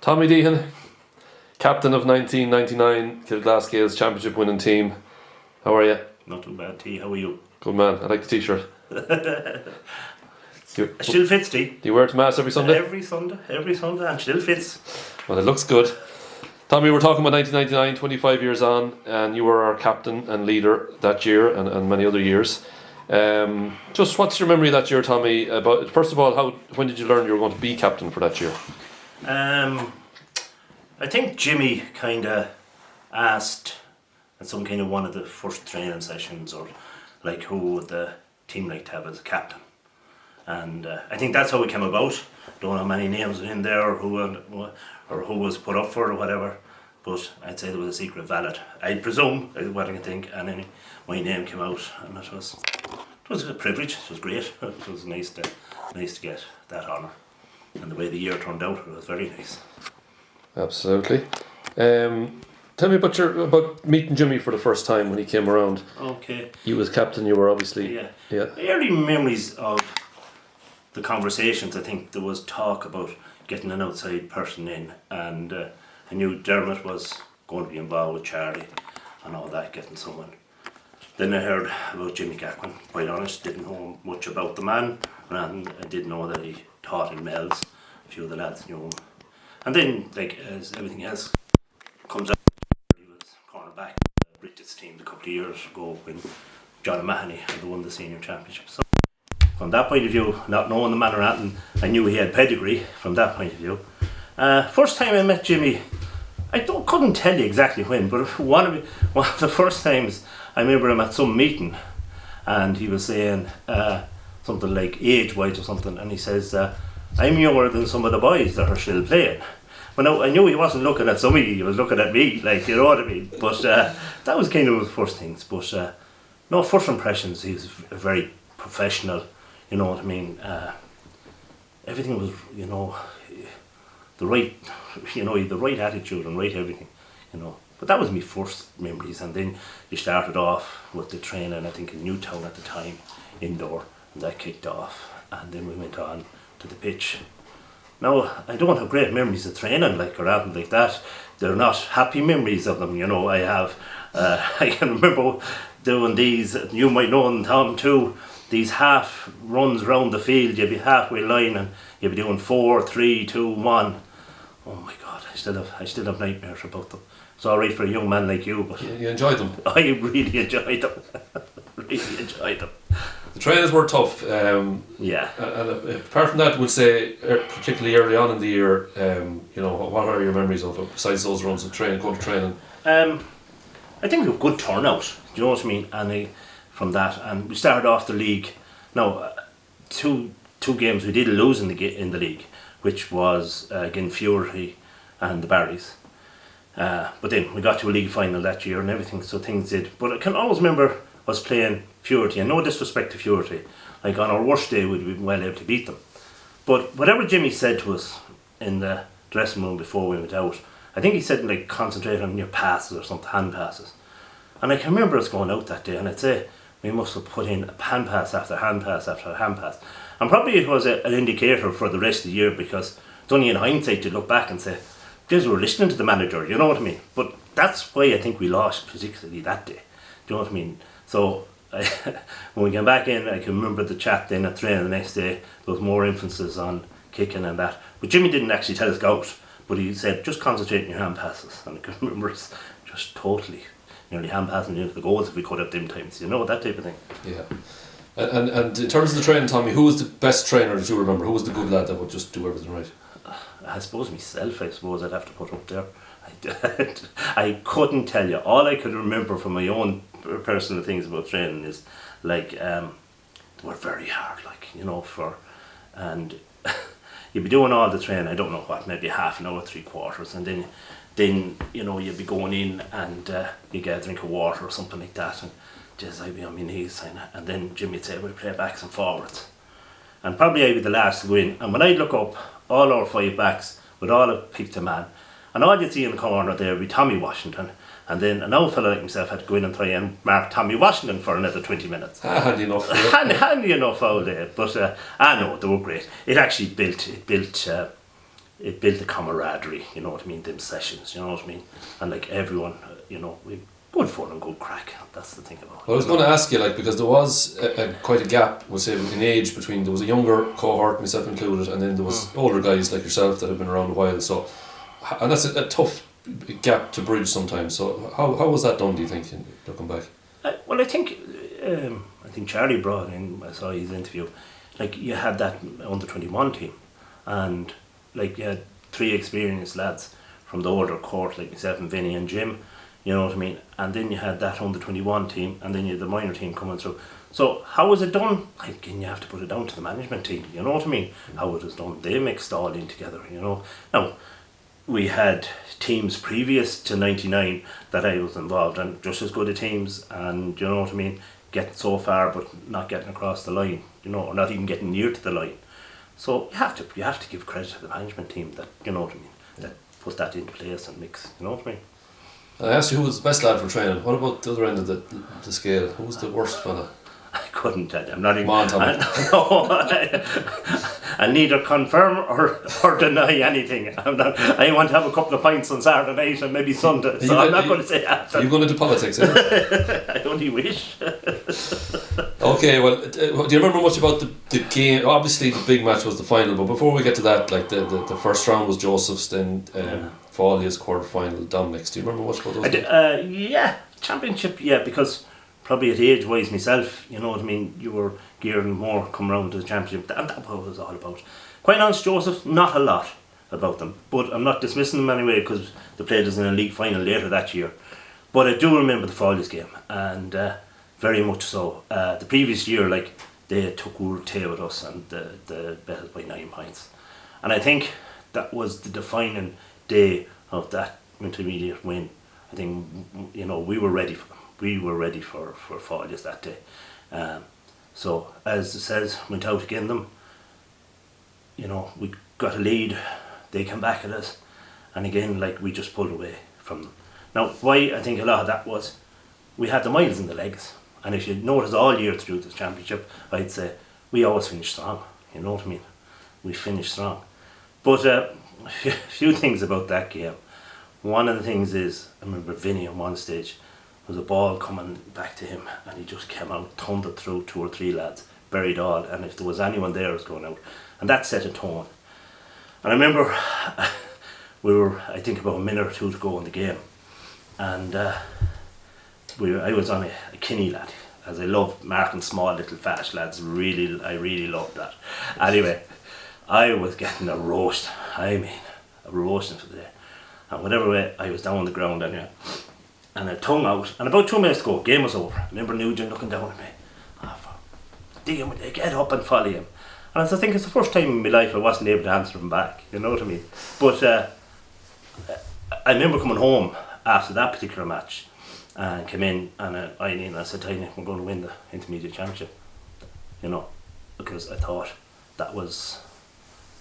Tommy Deehan, captain of 1999 Kilglass Gaels championship winning team. How are you? Not too bad, T. How are you? Good man. I like the t-shirt. Still fits, T. Do you wear it to mass every Sunday? Every Sunday, and still fits. Well, it looks good. Tommy, we're talking about 1999, 25 years on, and you were our captain and leader that year and many other years. Just what's your memory of that year, Tommy? About first of all, when did you learn you were going to be captain for that year? I think Jimmy kind of asked at some kind of one of the first training sessions, or like who would the team like to have as a captain, and I think that's how it came about. Don't know how many names in there or who was put up for it or whatever, but I'd say there was a secret ballot. I presume what I think, and then my name came out, and it was a privilege. It was great. It was nice to get that honour, and the way the year turned out, it was very nice. Absolutely. Tell me about meeting Jimmy for the first time when he came around. Okay. You as captain, you were obviously... Yeah. Yeah. Early memories of the conversations, I think there was talk about getting an outside person in, and I knew Dermot was going to be involved with Charlie and all that, getting someone. Then I heard about Jimmy Gaquin. Quite honest, didn't know much about the man, and I did know that he taught in Mel's. A few of the lads knew him. And then, like, as everything else comes out, he was cornerback of the British team a couple of years ago when John O'Mahony had won the senior championship. So from that point of view, not knowing the man or anything, I knew he had pedigree from that point of view. First time I met Jimmy, couldn't tell you exactly when, but one of the first times I remember him at some meeting, and he was saying something like age-wise or something, and he says, I'm younger than some of the boys that are still playing. Well, now, I knew he wasn't looking at somebody, he was looking at me, like, you know what I mean? But that was kind of the first things. But no, first impressions, he was very professional, you know what I mean? Everything was, the right attitude and right everything, you know. But that was my first memories, and then you started off with the training, I think in Newtown at the time, indoor, and that kicked off, and then we went on to the pitch. Now, I don't have great memories of training like or anything like that. They're not happy memories of them, you know. I have, I can remember doing these, you might know them, Tom, too, these half runs around the field. You'd be halfway line and you'd be doing 4, 3, 2, 1. Oh my God, I still have nightmares about them. It's alright for a young man like you, but you enjoyed them? I really enjoyed them. Really enjoyed them. The trainers were tough. Yeah. And apart from that, we'd say, particularly early on in the year, what are your memories of it, besides those runs of training, going to training? I think a good turnout, do you know what I mean? And from that, and we started off the league. Now, two games we did lose in the league, which was against Fury and the Barrys. But then we got to a league final that year and everything, so things did. But I can always remember us playing Fury, and no disrespect to Fury, like on our worst day we'd be well able to beat them. But whatever Jimmy said to us in the dressing room before we went out, I think he said like concentrate on your passes or something, hand passes. And I can remember us going out that day, and I'd say we must have put in a hand pass after hand pass after hand pass. And probably it was an indicator for the rest of the year, because it's only in hindsight to look back and say, because we were listening to the manager, you know what I mean? But that's why I think we lost, particularly that day. Do you know what I mean? So when we came back in, I can remember the chat then at training the next day. There was more emphasis on kicking and that. But Jimmy didn't actually tell us go out, but he said just concentrate on your hand passes. And I can remember us just totally nearly hand passing into the goals if we could at them times, you know, that type of thing. Yeah. And in terms of the training, Tommy, who was the best trainer that you remember? Who was the good lad that would just do everything right? I suppose myself, I'd have to put up there. I couldn't tell you. All I could remember from my own personal things about training is like they were very hard, like, you know, and you'd be doing all the training, I don't know what, maybe half an hour, 3/4, and then you know, you'd be going in and you get a drink of water or something like that, and just I'd be on my knees, and then Jimmy'd say we'll play backs and forwards, and probably I'd be the last to go in, and when I'd look up, all our 5 backs would all have picked a man, and all you'd see in the corner there would be Tommy Washington, and then an old fella like myself had to go in and try and mark Tommy Washington for another 20 minutes. Handy enough. Handy enough all day, but no, they were great. It actually built it built a camaraderie, you know what I mean, them sessions, you know what I mean, and like everyone, we good fun and good crack. That's the thing about it. Well, I was going to ask you, because there was quite a gap, we'll say, in age between, there was a younger cohort, myself included, and then there was older guys like yourself that have been around a while. So, and that's a tough gap to bridge sometimes. So, how was that done? Do you think, looking back? Well, I think Charlie brought in. I saw his interview. Like you had that under-21 team, and like you had 3 experienced lads from the older court, like myself and Vinny and Jim. You know what I mean? And then you had that under-21 team, and then you had the minor team coming through. So how was it done? Again, you have to put it down to the management team. You know what I mean? How it was done. They mixed all in together. You know. Now, we had teams previous to '99 that I was involved in, just as good a teams, and you know what I mean, getting so far but not getting across the line, or not even getting near to the line. So you have to give credit to the management team that, you know what I mean, that put that into place and mix, you know what I mean. I asked you who was the best lad for training. What about the other end of the scale? Who was the worst fella? I couldn't tell you. I'm not even. Come on, Tommy. I neither confirm or deny anything. I want to have a couple of pints on Saturday night and maybe Sunday, so I'm not going to say that. Are you going into politics? I only wish. Okay, well, do you remember much about the game? Obviously, the big match was the final, but before we get to that, like the first round was Joseph's, then Follia's quarter final, Dominic's. Do you remember much about those? Yeah, championship. Yeah, because probably at age wise myself, you know what I mean, you were gearing more come round to the championship, and that's what it was all about. Quite honest, Joseph, not a lot about them, but I'm not dismissing them anyway because they played us in a league final later that year. But I do remember the Follies game, and very much so. The previous year, like, they took Urte with us and they bet us by 9 points, and I think that was the defining day of that intermediate win. I think, we were ready for them. We were ready for Follies that day. So, as it says, went out against them. We got a lead. They came back at us. And again, we just pulled away from them. Now, why I think a lot of that was, we had the miles in the legs. And if you notice all year through this championship, I'd say, we always finish strong. You know what I mean? We finished strong. But a few things about that game. One of the things is, I remember Vinny on one stage, there was a ball coming back to him and he just came out, thundered through 2 or 3 lads, buried all, and if there was anyone there, it was going out. And that set a tone. And I remember we were, I think, about a minute or 2 to go in the game, and I was on a Kinney lad, as I love marking small little fast lads. I really loved that. Anyway, I was getting a roast. I mean, a roasting for the day. And whatever way, I was down on the ground anyway. And I tongue out, and about 2 minutes to go, game was over. I remember Nugent looking down at me. Damn, get up and follow him. And I think it's the first time in my life I wasn't able to answer him back, you know what I mean? But I remember coming home after that particular match and came in and I said, Tiny, we're going to win the intermediate championship. Because I thought that was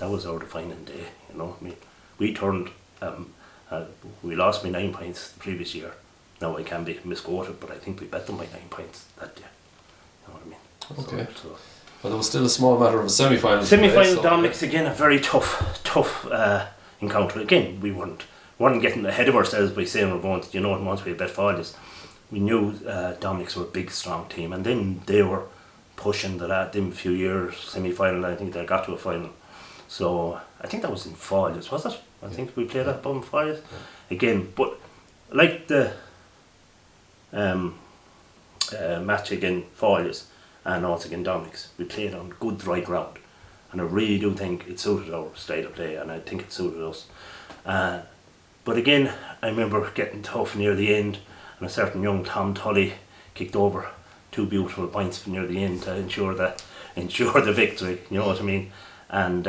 our defining day, you know what I mean? We turned, we lost by 9 points the previous year. Now I can be misquoted, but I think we bet them by 9 points that day. You know what I mean? Okay. So well, there was still a small matter of a semi-final. Semi-final, Dominic's again a very tough encounter. Again, we weren't getting ahead of ourselves by saying we're going to, once we bet Follies. We knew Dominic's were a big, strong team, and then they were pushing them a few years, semi-final, I think they got to a final. So I think that was in Follies, was it? I think we played that bum Follies again, but like the match against Follies and also against Dominic's, we played on good dry ground, and I really do think it suited our style of play, and I think it suited us. But again, I remember getting tough near the end, and a certain young Tom Tully kicked over 2 beautiful points near the end to ensure the victory. You know what I mean? And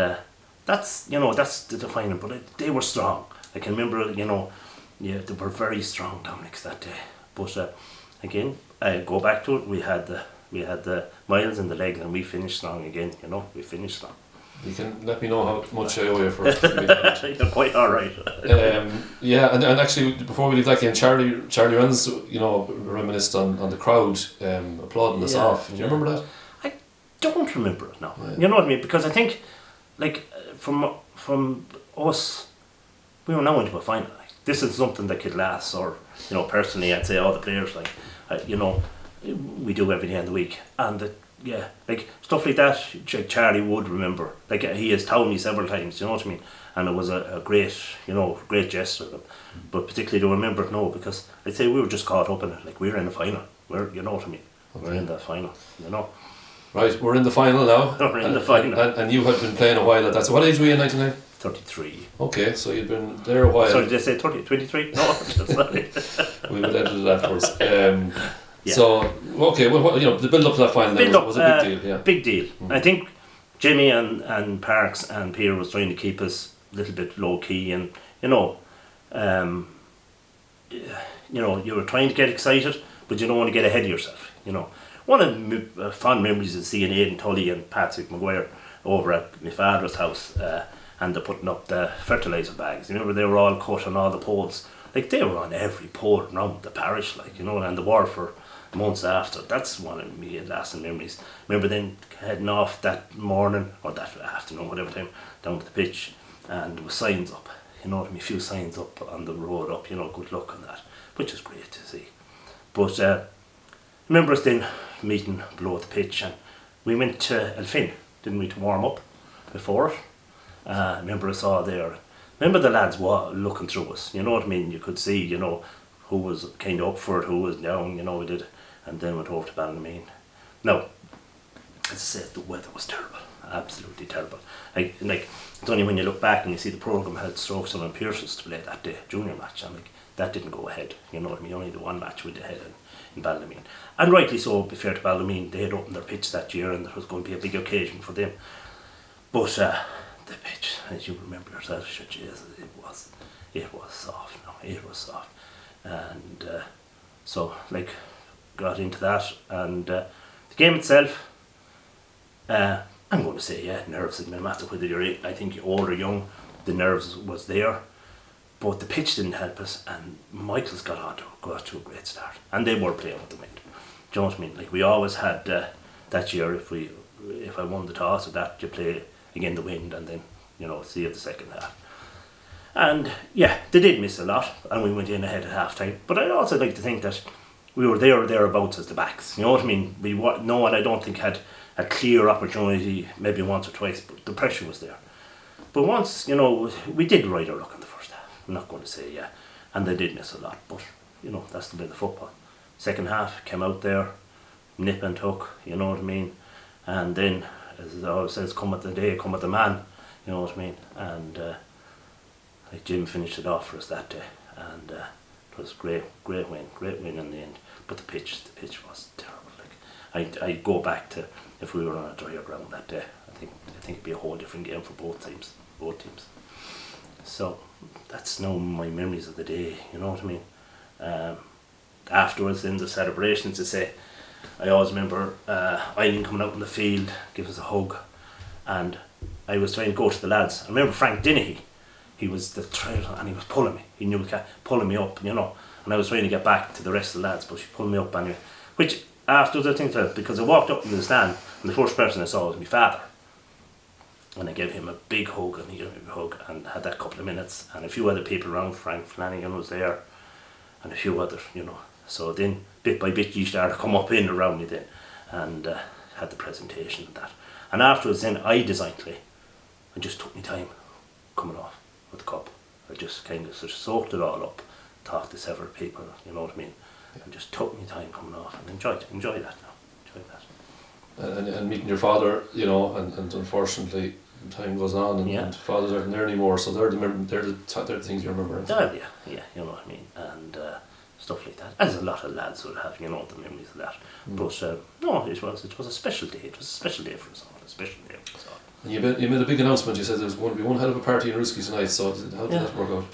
that's the defining. But they were strong. I can remember, they were very strong, Dominic's, that day. But again, I go back to it. We had the miles in the legs, and we finished strong again. We finished strong. You can let me know how much I owe you for You're quite alright. Yeah, and actually, before we leave that game, Charlie Renz, reminisced on the crowd applauding us off. Do you remember that? I don't remember it now. Yeah. You know what I mean? Because I think, from us, we were now into a final. Like, this is something that Kilglass, or personally, I'd say all the players, like, we do every day in the week, and like stuff like that. Charlie would remember. Like, he has told me several times. You know what I mean? And it was a great, great gesture of them. But particularly to remember it now, because I'd say we were just caught up in it. Like, we were in the final. You know what I mean? Okay. We're in the final. Right, we're in the final now. We're in the final. And you had been playing a while at that. So what age were you in 99? 33. Okay, so you'd been there a while. Sorry, did I say 30? 23? No, that's not it. We would edit it afterwards. So, okay, well, the build up to that final was a big deal. Yeah. Big deal. I think Jimmy and Parks and Peter was trying to keep us a little bit low key, and you were trying to get excited, but you don't want to get ahead of yourself. One of the fond memories is seeing Aidan Tully and Patrick Maguire over at my father's house, and they're putting up the fertiliser bags. Remember, they were all cut on all the poles. Like, they were on every pole around the parish, like, and they were for months after. That's one of my lasting memories. Remember then heading off that morning, or that afternoon, whatever time, down to the pitch, and there was signs up, a few signs up on the road up, good luck on that, which was great to see. But remember us then meeting below the pitch, and we went to Elfin, didn't we, to warm up before it. Remember us all there. Remember the lads looking through us, you know what I mean? You could see, who was kind of up for it, who was down, we did. And then went over to Ballinameen. Now, as I said, the weather was terrible, absolutely terrible. Like, it's only when you look back and you see the programme had Strokeston and Pearson's to play that day, junior match, and that didn't go ahead, you know what I mean? Only the one match went ahead in Ballinameen. And rightly so, to be fair to Ballinameen, they had opened their pitch that year, and there was going to be a big occasion for them. But the pitch, as you remember yourself, it was soft. It was soft. And so, got into that, and the game itself, I'm going to say, nerves. It doesn't matter whether I think you're old or young, the nerves was there, but the pitch didn't help us, and Michael's got to a great start, and they were playing with the wind. Do you know what I mean? Like, we always had that year, if I won the toss or that, you play again the wind, and then see you the second half. And they did miss a lot, and we went in ahead at half time. But I'd also like to think that we were there or thereabouts as the backs. You know what I mean? No one, I don't think, had a clear opportunity, maybe once or twice, but the pressure was there. But once, we did ride our luck in the first half. I'm not going to say and they did miss a lot, but that's the bit of football. Second half, came out there, nip and tuck, you know what I mean? And then, as it always says, come at the day, come at the man, you know what I mean? And Jim finished it off for us that day, and it was great win in the end. But the pitch was terrible. Like, I go back to if we were on a drier ground that day. I think it'd be a whole different game for both teams. So that's now my memories of the day. You know what I mean? Afterwards, in the celebrations, I always remember Eileen coming out in the field, give us a hug, and I was trying to go to the lads. I remember Frank Dennehy. He was the trainer, and he was pulling me. He knew pulling me up, and I was trying to get back to the rest of the lads, but she pulled me up anyway. Which afterwards I think that, because I walked up in the stand, and the first person I saw was my father, and I gave him a big hug, and he gave me a hug, and had that couple of minutes, and a few other people around. Frank Flanagan was there, and a few others, So then, bit by bit, you started to come up in around me then, and had the presentation and that. And afterwards, then I designedly, I just took my time coming off with the cup. I just kind of soaked it all up, talked to several people, you know what I mean, and just took my time coming off, and enjoy that now. And meeting your father, and unfortunately time goes on, and fathers aren't there anymore, so they're the things you remember. Yeah, you know what I mean, and stuff like that. As a lot of lads would have, the memories of that. But no, it was a special day. It was a special day for us all. And you made a big announcement. You said there was going to be one hell of a party in Ruski tonight. So how did that work out?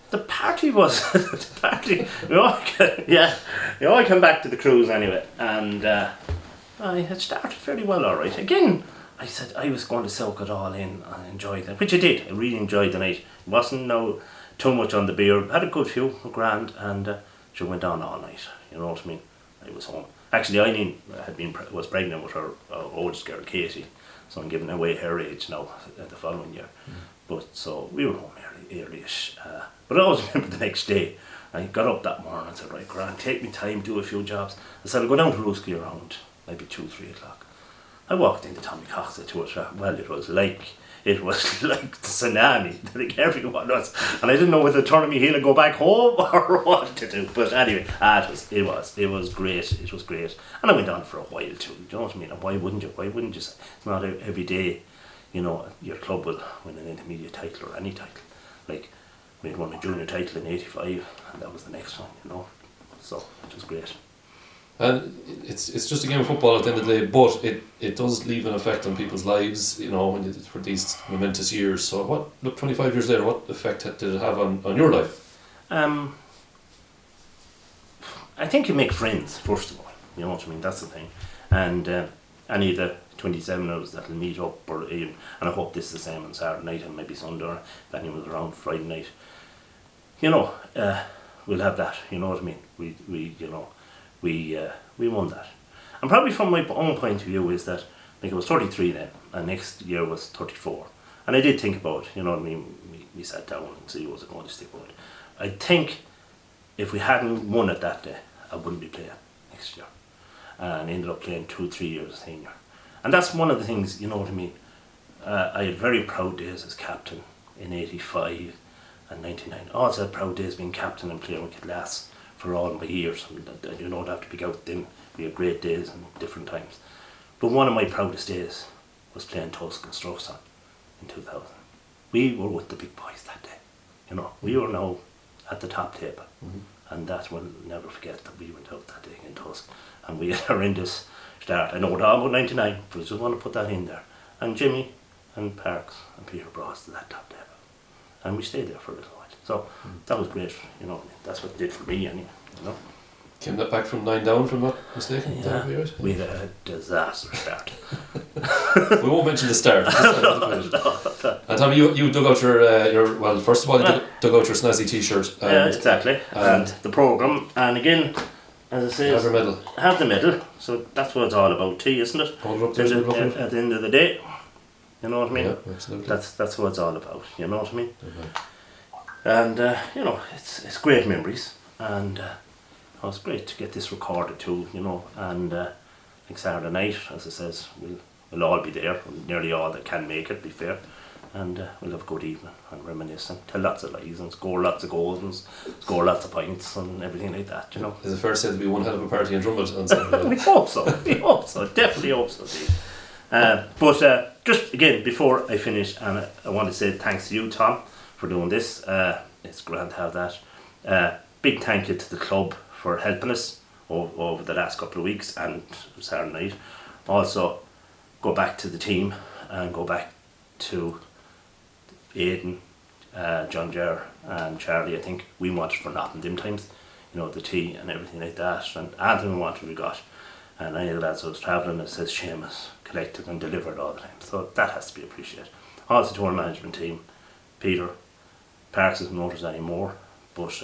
The party was We all came back to the cruise anyway, and I had started fairly well, all right. Again, I said I was going to soak it all in and enjoy that, which I did. I really enjoyed the night. It wasn't too much on the beer. Had a good few, grand, and she went on all night. You know what I mean? I was home. Actually, Eileen was pregnant with her oldest girl, Katie, so I'm giving away her age now the following year. But so we were home early-ish. But I always remember the next day, I got up that morning and said, right, Grant, take me time, do a few jobs. I said, I'll go down to Rooski around maybe 2-3 o'clock. I walked into Tommy Cox at 2 o'clock. Well, it was like the tsunami, like everyone was. And I didn't know whether to turn me heel and go back home or what to do. But anyway, it was great. It was great. And I went on for a while too, you know what I mean? And why wouldn't you? It's not every day, you know, your club will win an intermediate title or any title. Like, we had won a junior title in 85 and that was the next one, you know. So it was great. And it's just a game of football at the end of the day, but it does leave an effect on people's lives, you know, for these momentous years. So 25 years later, what effect did it have on your life? I think you make friends, first of all, you know what I mean, that's the thing. And any of the 27ers that'll meet up, or even, and I hope this is the same on Saturday night and maybe Sunday, or if anyone was around Friday night, you know, we'll have that, you know what I mean. We won that. And probably from my own point of view is that, like, I was 33 then, and next year was 34. And I did think about, you know what I mean, we sat down and see was it going to stick with it. I think if we hadn't won it that day, I wouldn't be playing next year. And I ended up playing 2-3 years senior. And that's one of the things, you know what I mean. I had very proud days as captain in 85 and 99. I also had proud days being captain and playing with Kilglass for all my years. And you don't have to pick out them. We had great days and different times. But one of my proudest days was playing Tusk and Strauss in 2000. We were with the big boys that day. You know, we were now at the top table. Mm-hmm. And that we'll never forget that we went out that day in Tusk. And we had a horrendous start. I know it all about 99, but I just want to put that in there. And Jimmy and Parks and Peter brought us to that top table. And we stayed there for a little while. So that was great, you know. That's what it did for me anyway, you know. Came that back from 9 down, if I'm not mistaken? Yeah, we had a disaster start. We won't mention the start. And Tommy, you dug out your well, first of all, you dug out your snazzy t-shirt. Yeah, exactly. And the programme, and again, as I say, have your medal. Have the medal. So that's what it's all about, tea, isn't it? Hold it up there, at the end of the day, you know what I mean? Yeah, absolutely. That's what it's all about, you know what I mean? Mm-hmm. And you know, it's great memories, and it's great to get this recorded too, you know. And like Saturday night, as I says, we'll all be there, nearly all that can make it, be fair. And we'll have a good evening and reminisce and tell lots of lies and score lots of goals and score lots of points and everything like that, you know. Is it fair to say there'll be one hell of a party in Drummond on Saturday? We hope so, definitely hope so, Steve. But just again, before I finish, and I want to say thanks to you, Tom, for doing this. It's grand to have that. Big thank you to the club for helping us over the last couple of weeks and Saturday night. Also, go back to the team and go back to Aidan, John Jarr and Charlie. I think we wanted for nothing them times, you know, the tea and everything like that, and anything we wanted we got. And any of the lads who was travelling, it says Seamus collected and delivered all the time, so that has to be appreciated. Also to our management team, Peter. Parks isn't noticed anymore, but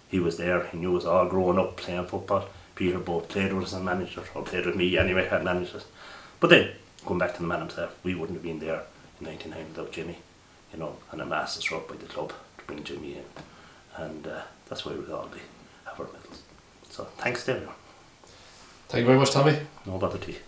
he was there, he knew us all growing up playing football. Peter both played with us and managed it, or played with me anyway, had managed it. But then, going back to the man himself, we wouldn't have been there in 99 without Jimmy, you know, and a massive stroke by the club to bring Jimmy in. And that's why we'll all have our medals. So thanks to everyone. Thank you very much, Tommy. No bother to you.